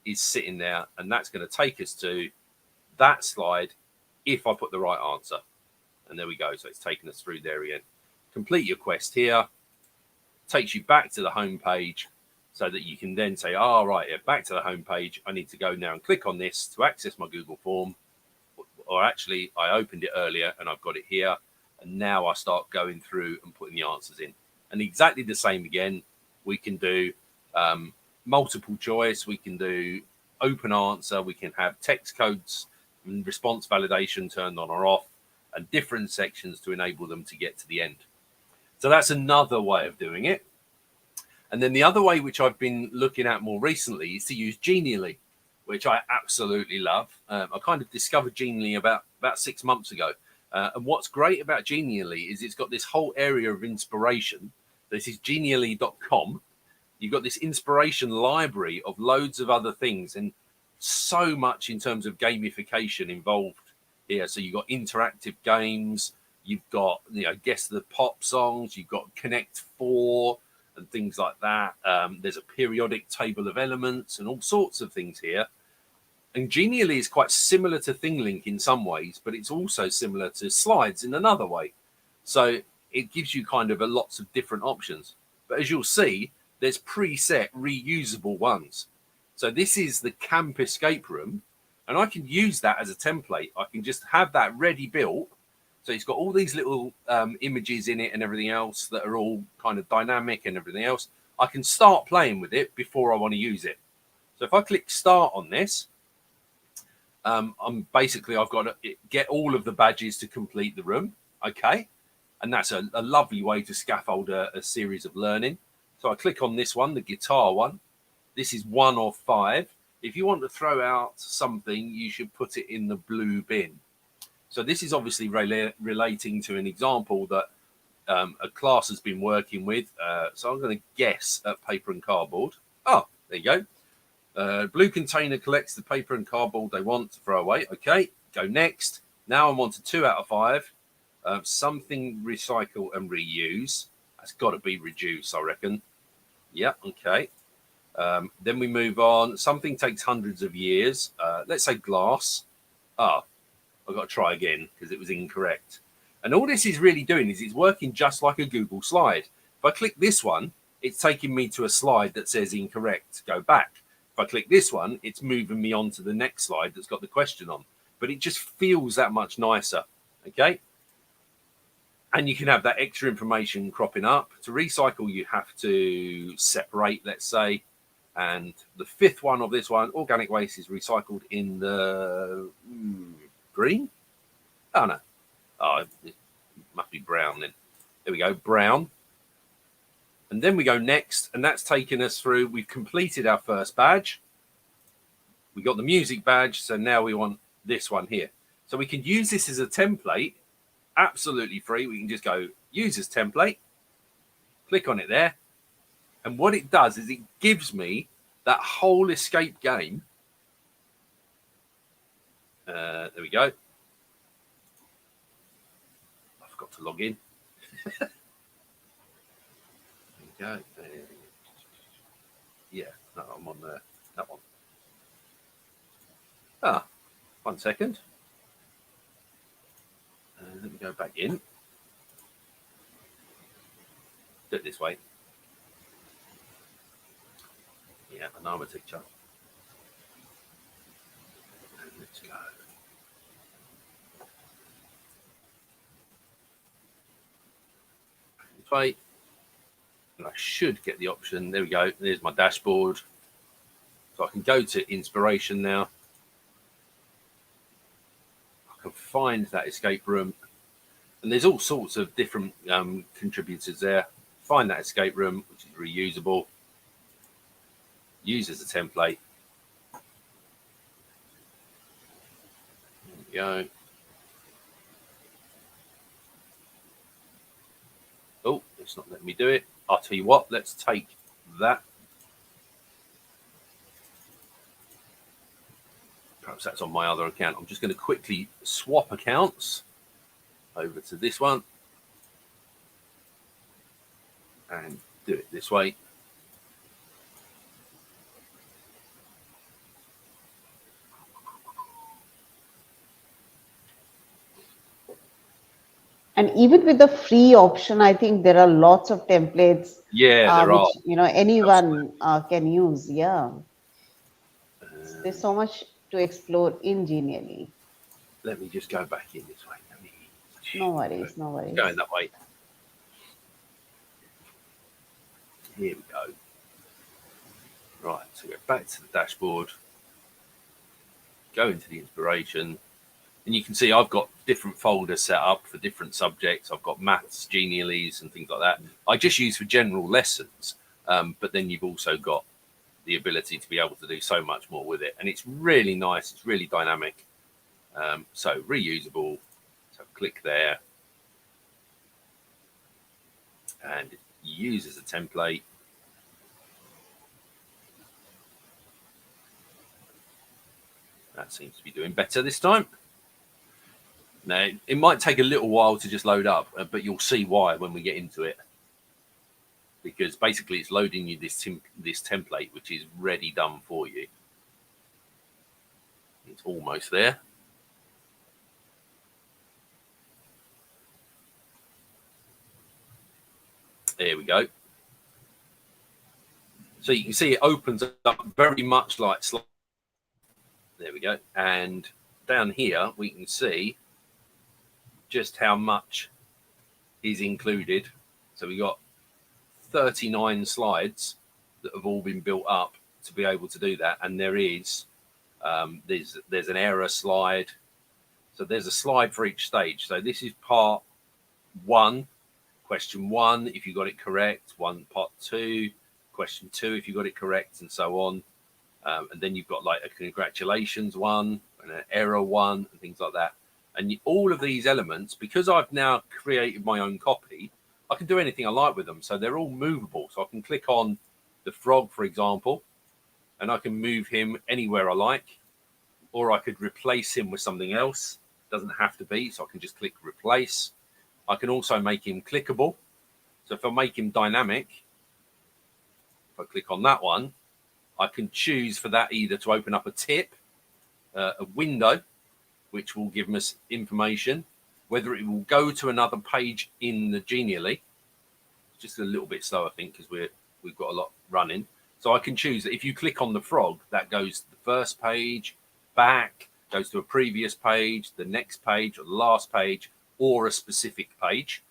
is sitting there. And that's going to take us to that slide if I put the right answer. And there we go. So it's taken us through there again. Complete your quest here. Takes you back to the home page so that you can then say, oh, right, yeah, back to the home page. I need to go now and click on this to access my Google form. Or actually, I opened it earlier and I've got it here. And now I start going through and putting the answers in. And exactly the same again. We can do multiple choice. We can do open answer. We can have text codes and response validation turned on or off, and different sections to enable them to get to the end. So that's another way of doing it. And then the other way, which I've been looking at more recently, is to use Genially, which I absolutely love. I kind of discovered Genially about 6 months ago. And what's great about Genially is it's got this whole area of inspiration. This is genially.com. You've got this inspiration library of loads of other things and so much in terms of gamification involved here. So you've got interactive games, you've got, guess the pop songs, you've got Connect 4 and things like that. There's a periodic table of elements and all sorts of things here. And Genially is quite similar to ThingLink in some ways, but it's also similar to Slides in another way. So it gives you kind of lots of different options. But as you'll see, there's preset reusable ones. So this is the camp escape room, and I can use that as a template. I can just have that ready built. So it's got all these little images in it and everything else that are all kind of dynamic and everything else. I can start playing with it before I want to use it. So if I click start on this, I've got to get all of the badges to complete the room. Okay. And that's a lovely way to scaffold a series of learning. So I click on this one, the guitar one. This is 1 of 5. If you want to throw out something, you should put it in the blue bin. So this is obviously relating to an example that a class has been working with. So I'm going to guess at paper and cardboard. Oh, there you go. Blue container collects the paper and cardboard they want to throw away. Okay, go next. Now I'm on to 2 out of 5. Something recycle and reuse. That's got to be reduce, I reckon. Yeah, okay. Then we move on. Something takes hundreds of years. Let's say glass. Ah, I've got to try again because it was incorrect. And all this is really doing is it's working just like a Google slide. If I click this one, it's taking me to a slide that says incorrect. Go back. If I click this one, it's moving me on to the next slide that's got the question on. But it just feels that much nicer. Okay. And you can have that extra information cropping up. To recycle, you have to separate, let's say. And the 5th one of this one, organic waste is recycled in the green. Oh, no. Oh, it must be brown then. There we go, brown. And then we go next, and that's taken us through. We've completed our first badge. We got the music badge, so now we want this one here. So we can use this as a template, absolutely free. We can just go use as template, click on it there. And what it does is it gives me that whole escape game. There we go. I forgot to log in. There we go. Yeah, no, I'm on that one. Ah, 1 second. Let me go back in. Do it this way. Yeah, I know I'm a teacher. And let's go. This way. And I should get the option. There we go. There's my dashboard. So I can go to inspiration now. I can find that escape room. And there's all sorts of different contributors there. Find that escape room, which is reusable. Use as a template. There we go. Oh, it's not letting me do it. I'll tell you what, let's take that. Perhaps that's on my other account. I'm just going to quickly swap accounts over to this one and do it this way. And even with the free option, I think there are lots of templates. Yeah, there are. Which, anyone can use. Yeah. There's so much to explore in Genially. Let me just go back in this way. No worries, no worries. Going that way. Here we go. Right, so go back to the dashboard. Go into the inspiration. And you can see I've got different folders set up for different subjects. I've got maths, Geniallys, and things like that. I just use for general lessons. But then you've also got the ability to be able to do so much more with it. And it's really nice. It's really dynamic. So reusable. So click there. And use as a template. That seems to be doing better this time. Now, it might take a little while to just load up, but you'll see why when we get into it. Because basically it's loading you this template, which is ready done for you. It's almost there. There we go. So you can see it opens up very much like slide. There we go. And down here, we can see just how much is included. So we got 39 slides that have all been built up to be able to do that. And there is, there's an error slide. So there's a slide for each stage. So this is part 1, question 1, if you got it correct, part 2, question 2, if you got it correct, and so on. And then you've got like a congratulations one and an error one and things like that. And all of these elements, because I've now created my own copy, I can do anything I like with them. So they're all movable. So I can click on the frog, for example, and I can move him anywhere I like, or I could replace him with something else. Doesn't have to be. So I can just click replace. I can also make him clickable. So if I make him dynamic, if I click on that one, I can choose for that either to open up a tip, a window, which will give us information, whether it will go to another page in the Genially. Just a little bit slow, I think, because we've got a lot running. So I can choose that if you click on the frog, that goes to the first page, back, goes to a previous page, the next page, or the last page, or a specific page.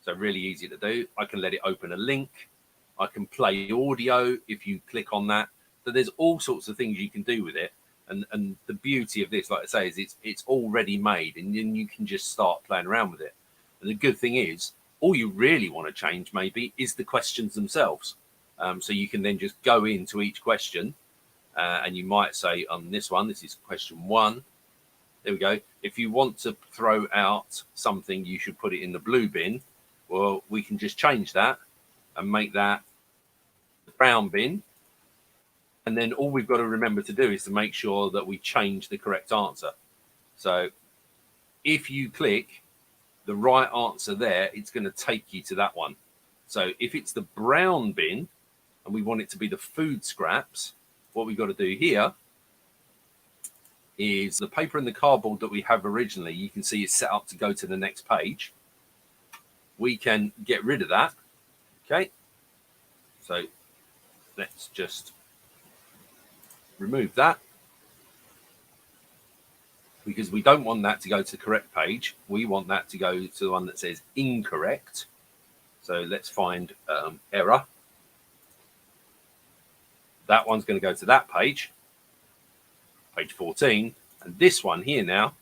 So really easy to do. I can let it open a link. I can play audio if you click on that. So there's all sorts of things you can do with it. And the beauty of this, like I say, is it's already made, and then you can just start playing around with it. And the good thing is, all you really want to change maybe is the questions themselves. So you can then just go into each question, and you might say on this one, this is question 1. There we go. If you want to throw out something, you should put it in the blue bin. Well, we can just change that and make that the brown bin. And then all we've got to remember to do is to make sure that we change the correct answer. So if you click the right answer there, it's going to take you to that one. So if it's the brown bin and we want it to be the food scraps, what we've got to do here is the paper and the cardboard that we have originally, you can see is set up to go to the next page. We can get rid of that. Okay. So let's just remove that, because we don't want that to go to the correct page. We want that to go to the one that says incorrect. So let's find error. That one's going to go to that page, page 14. And this one here now,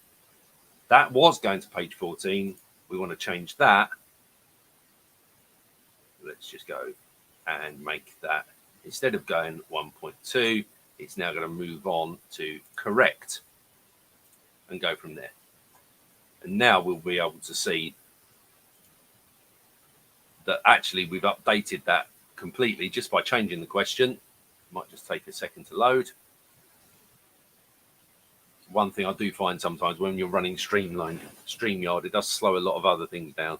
that was going to page 14. We want to change that. Let's just go and make that, instead of going 1.2, it's now going to move on to correct and go from there. And now we'll be able to see that actually we've updated that completely just by changing the question. Might just take a second to load. One thing I do find sometimes when you're running StreamYard, it does slow a lot of other things down.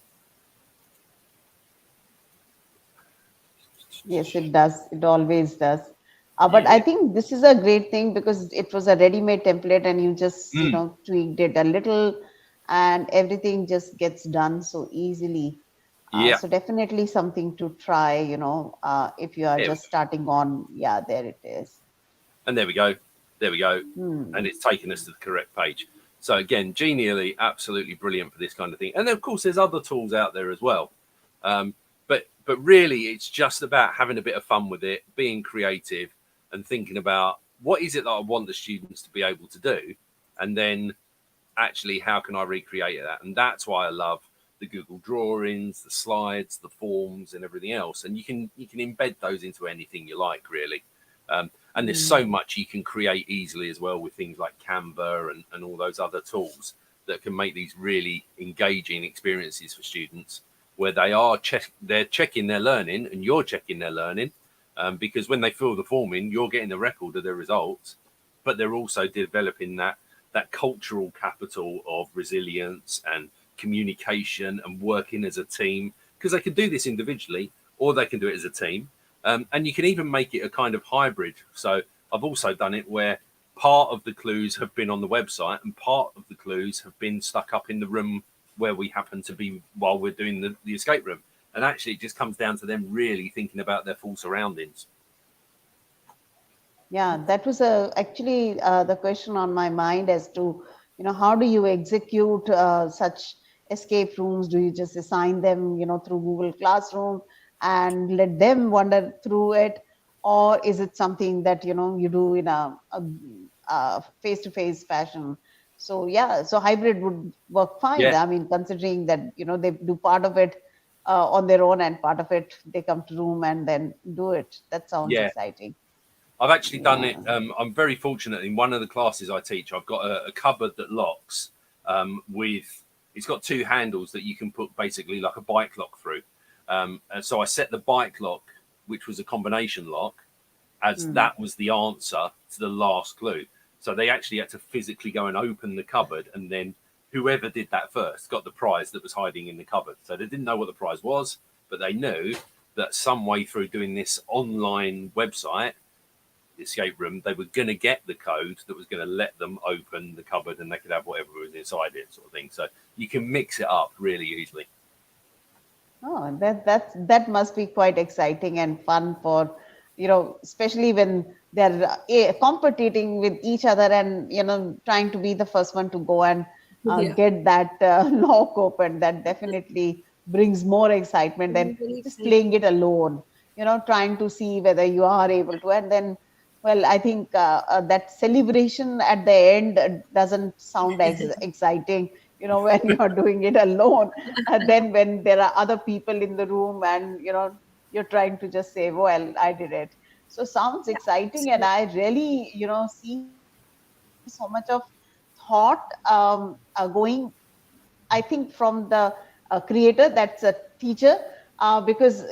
Yes, it does. It always does. But I think this is a great thing because it was a ready-made template and you just, tweaked it a little and everything just gets done so easily. So definitely something to try, if you are just starting on. Yeah, there it is. And there we go. There we go. And it's taken us to the correct page. So again, Genially, absolutely brilliant for this kind of thing. And then, of course, there's other tools out there as well. But really, it's just about having a bit of fun with it, being creative and thinking about what is it that I want the students to be able to do? And then actually, how can I recreate that? And that's why I love the Google drawings, the slides, the forms and everything else. And you can embed those into anything you like, really. And there's so much you can create easily as well with things like Canva and all those other tools that can make these really engaging experiences for students, where they're checking their learning and you're checking their learning, because when they fill the form in, you're getting a record of their results, but they're also developing that cultural capital of resilience and communication and working as a team, because they can do this individually or they can do it as a team. And you can even make it a kind of hybrid. So I've also done it where part of the clues have been on the website and part of the clues have been stuck up in the room where we happen to be while we're doing the escape room. And actually it just comes down to them really thinking about their full surroundings. Yeah, that was actually the question on my mind as to, how do you execute such escape rooms? Do you just assign them, through Google Classroom and let them wander through it? Or is it something that, you do in a face-to-face fashion? So, so hybrid would work fine. Yeah. I mean, considering that, they do part of it on their own and part of it, they come to room and then do it. That sounds exciting. I've actually done it. I'm very fortunate in one of the classes I teach. I've got a cupboard that locks it's got 2 handles that you can put basically like a bike lock through. And so I set the bike lock, which was a combination lock, as that was the answer to the last clue. So they actually had to physically go and open the cupboard, and then whoever did that first got the prize that was hiding in the cupboard. So they didn't know what the prize was, but they knew that some way through doing this online website, escape room, they were going to get the code that was going to let them open the cupboard, and they could have whatever was inside it, sort of thing. So you can mix it up really easily. Oh, that must be quite exciting and fun for, especially when they're competing with each other and, trying to be the first one to go and get that lock open. That definitely brings more excitement than just playing it alone, trying to see whether you are able to. And then, well, I think that celebration at the end doesn't sound exciting, when you're doing it alone. And then when there are other people in the room and, you're trying to just say, well, I did it. So sounds exciting. And I really, see so much of thought going, I think, from the creator, that's a teacher, because,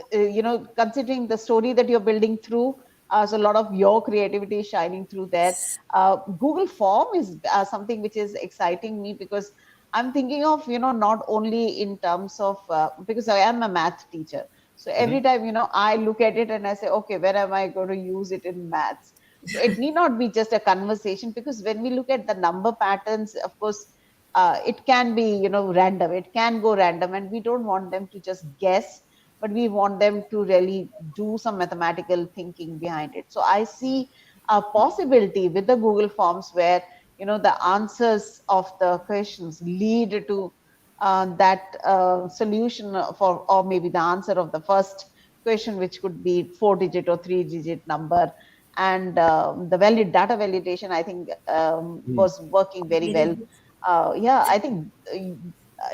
considering the story that you're building through, so a lot of your creativity is shining through there. Google Form is something which is exciting me, because I'm thinking of, not only in terms of, because I am a math teacher. So every time, I look at it and I say, okay, where am I going to use it in maths? So it need not be just a conversation, because when we look at the number patterns, of course, it can be, random. It can go random, and we don't want them to just guess, but we want them to really do some mathematical thinking behind it. So I see a possibility with the Google Forms where, the answers of the questions lead to that solution for, or maybe the answer of the first question, which could be 4-digit or 3-digit number. And the data validation, I think, was working very well. Yeah, I think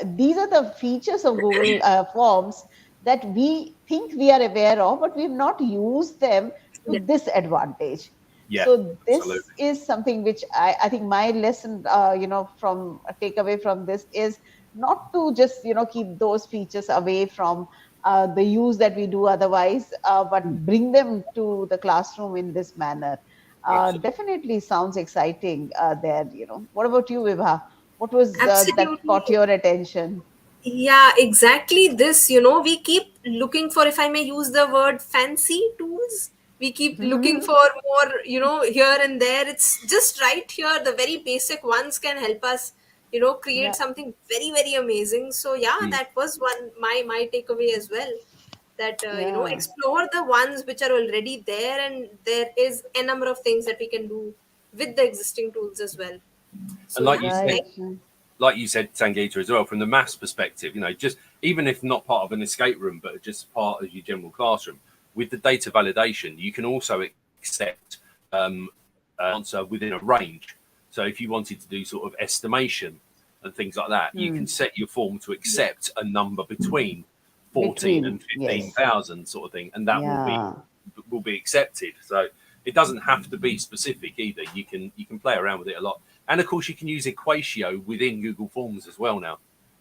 these are the features of Google Forms that we think we are aware of, but we've not used them to this advantage. Yeah, So this absolutely. is something which I think my lesson, from a takeaway from this is not to just, keep those features away from the use that we do otherwise, but bring them to the classroom in this manner. Definitely sounds exciting there. What about you, Vibha? What was that Absolutely. caught your attention? Yeah, exactly this. We keep looking for, if I may use the word, fancy tools. We keep looking for more, here and there. It's just right here. The very basic ones can help us, create Yeah, something very, very amazing. So yeah, that was one my takeaway as well. That yeah, explore the ones which are already there, and there is a number of things that we can do with the existing tools as well. And So yeah, thank. like you said, Sangeeta, as well, from the maths perspective, just even if not part of an escape room, but just part of your general classroom, with the data validation, you can also accept answer within a range. So if you wanted to do sort of estimation and things like that, you can set your form to accept a number between 14 and between, yes, 15,000 sort of thing, and that yeah. will be accepted. So it doesn't have to be specific either. You can play around with it a lot. And of course, you can use Equatio within Google Forms as well now.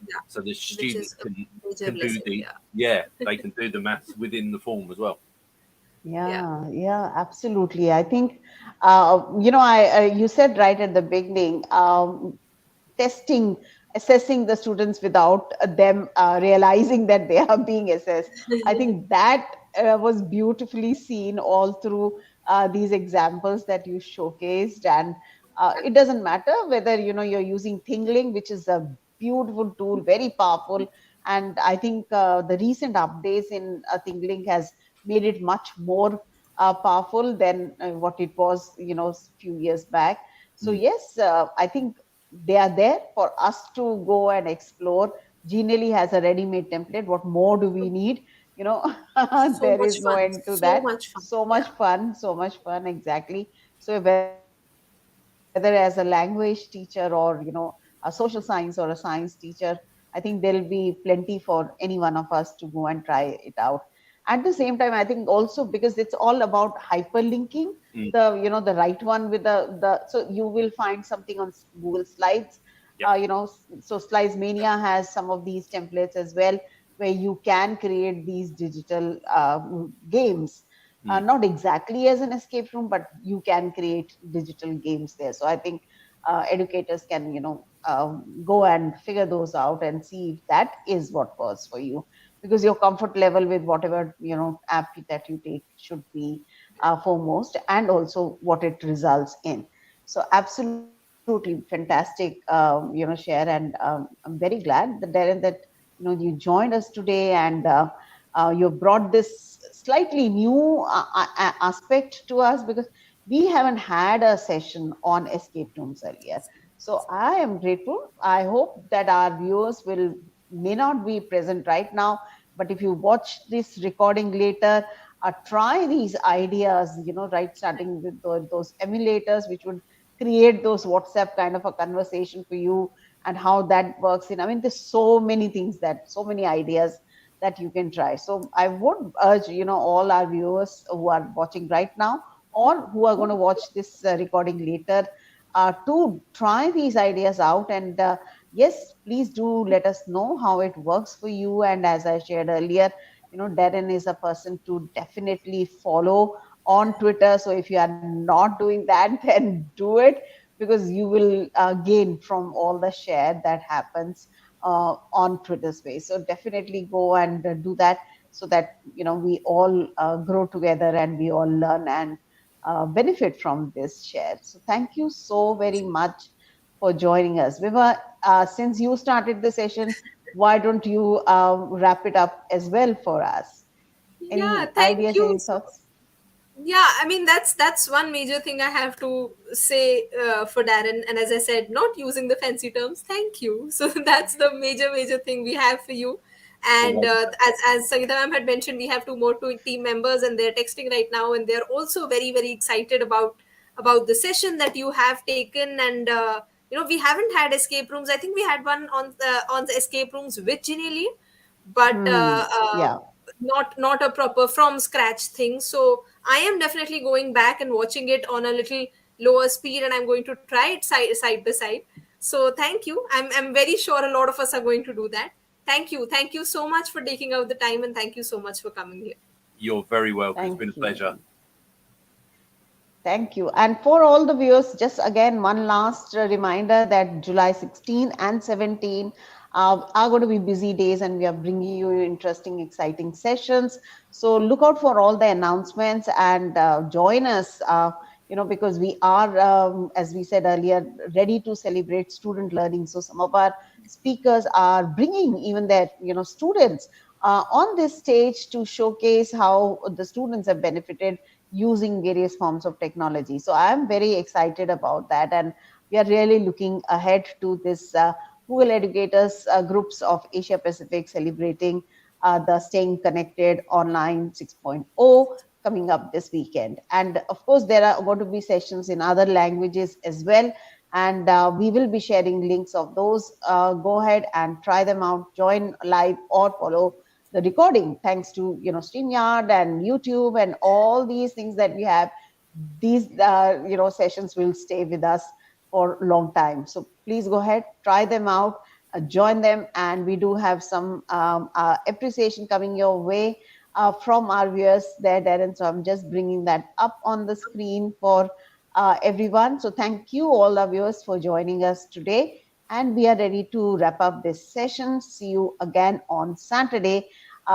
Yeah, So the which student is a major can do blessing. the Yeah, they can do the maths within the form as well. yeah, Yeah, yeah, absolutely. I think, you said right at the beginning, testing, assessing the students without them realizing that they are being assessed. I think that was beautifully seen all through these examples that you showcased. And it doesn't matter whether, you're using Tingling, which is a beautiful tool, very powerful. And I think the recent updates in Tingling has made it much more powerful than what it was, a few years back. So yes, I think they are there for us to go and explore. Genially has a ready-made template. What more do we need? so There much is no fun, end to so that. much fun. So much Yeah, fun, so much fun, exactly. So whether as a language teacher or, a social science or a science teacher, I think there'll be plenty for any one of us to go and try it out. At the same time, I think also because it's all about hyperlinking, the right one with the so you will find something on Google Slides, Yep. so Slides Mania has some of these templates as well, where you can create these digital games. Mm. Not exactly as an escape room, but you can create digital games there. So I think educators can, go and figure those out and see if that is what works for you, because your comfort level with whatever app that you take should be foremost, and also what it results in. So absolutely fantastic, share, and I'm very glad that Darren, that you joined us today, and you brought this slightly new aspect to us, because we haven't had a session on escape rooms earlier. So I am grateful. I hope that our viewers will may not be present right now, but if you watch this recording later, try these ideas, right, starting with those emulators, which would create those WhatsApp kind of a conversation for you, and how that works in. I mean, there's so many ideas that you can try. So I would urge, all our viewers who are watching right now, or who are going to watch this recording later, to try these ideas out. And yes, please do let us know how it works for you. And as I shared earlier, Darren is a person to definitely follow on Twitter. So if you are not doing that, then do it, because you will gain from all the share that happens on Twitter space. So definitely go and do that, so that we all grow together, and we all learn and benefit from this share. So thank you so very much for joining us. Viva, since you started the session, why don't you wrap it up as well for us? Yeah, Any thank ideas, you. any thoughts? Yeah, I mean, that's one major thing I have to say for Darren. And as I said, not using the fancy terms, thank you. So that's the major thing we have for you. And as Sangeeta ma'am had mentioned, we have two team members, and they're texting right now, and they're also very excited about the session that you have taken. And we haven't had escape rooms. I think we had one on the escape rooms with Ginny, but Yeah. not a proper from scratch thing. So I am definitely going back and watching it on a little lower speed, and I'm going to try it side by side. So thank you. I'm very sure a lot of us are going to do that. Thank you so much for taking out the time, and thank you so much for coming here. You're very welcome. It's Thank been a pleasure. you. Thank you. And for all the viewers, just again, one last reminder that July 16 and 17 are going to be busy days, and we are bringing you interesting, exciting sessions. So look out for all the announcements, and join us, because we are, as we said earlier, ready to celebrate student learning. So some of our speakers are bringing even their, students on this stage to showcase how the students have benefited using various forms of technology. So I'm very excited about that, and we are really looking ahead to this Google Educators groups of Asia Pacific celebrating the Staying Connected Online 6.0 coming up this weekend. And of course, there are going to be sessions in other languages as well, and we will be sharing links of those. Go ahead and try them out, join live or follow the recording, thanks to StreamYard and YouTube and all these things that we have. These sessions will stay with us for a long time. So please go ahead, try them out, join them, and we do have some appreciation coming your way from our viewers there, Darren. So I'm just bringing that up on the screen for everyone. So thank you all our viewers for joining us today, and we are ready to wrap up this session. See you again on Saturday,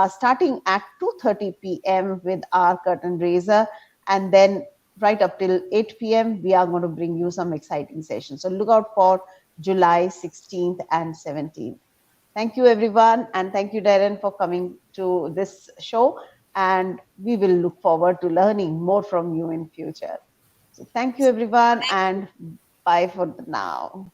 starting at 2:30 p.m. with our curtain raiser, and then right up till 8 p.m. we are going to bring you some exciting sessions. So look out for July 16th and 17th. Thank you, everyone, and thank you, Darren, for coming to this show. And we will look forward to learning more from you in future. So thank you, everyone, and bye for now.